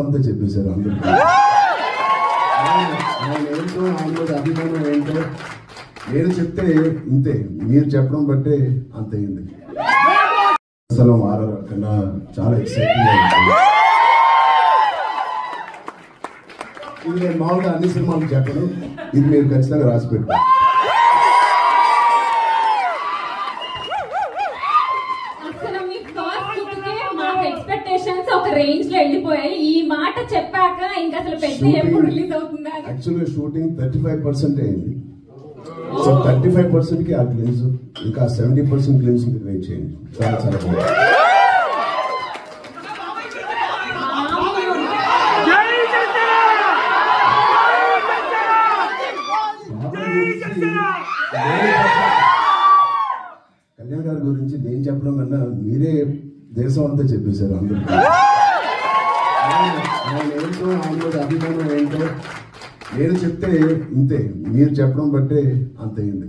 అంతా చెప్పేశారు అందరికీ. ఆయన ఏంటో ఆయన మీద అభిమానం ఏంటో నేను చెప్తే ఇంతే, మీరు చెప్పడం బట్టే అంత అయింది. అసలు కన్నా చాలా ఎక్సైటింగ్ గా ఉంటుంది. ఇది నేను మామూలుగా అన్ని సినిమాలు చెప్పను, ఇది మీరు ఖచ్చితంగా రాసి పెట్టారు. ఒక రేంజ్ లో వెళ్ళిపోయాయి. ఈ మాట చెప్పాక ఇంకా అసలు పెద్ద ఎప్పుడు రిలీజ్ అవుతుందా? యాక్చువల్గా షూటింగ్ 35% అయింది. సో 35% కి ఆ గ్లిమ్స్, ఇంకా 70% గ్లిమ్స్ వెయిట్ చేయండి. చాలా చాలా బాగుంది. కళ్యాణ్ గారి గురించి నేను చెప్పడం కన్నా మీరే దేశం అంతా చెప్పేశారు అందరికీ. ఆయన ఏంటో ఆయన మీద అభిమానం ఏంటో నేను చెప్తే ఇంతే, మీరు చెప్పడం బట్టే అంత అయింది.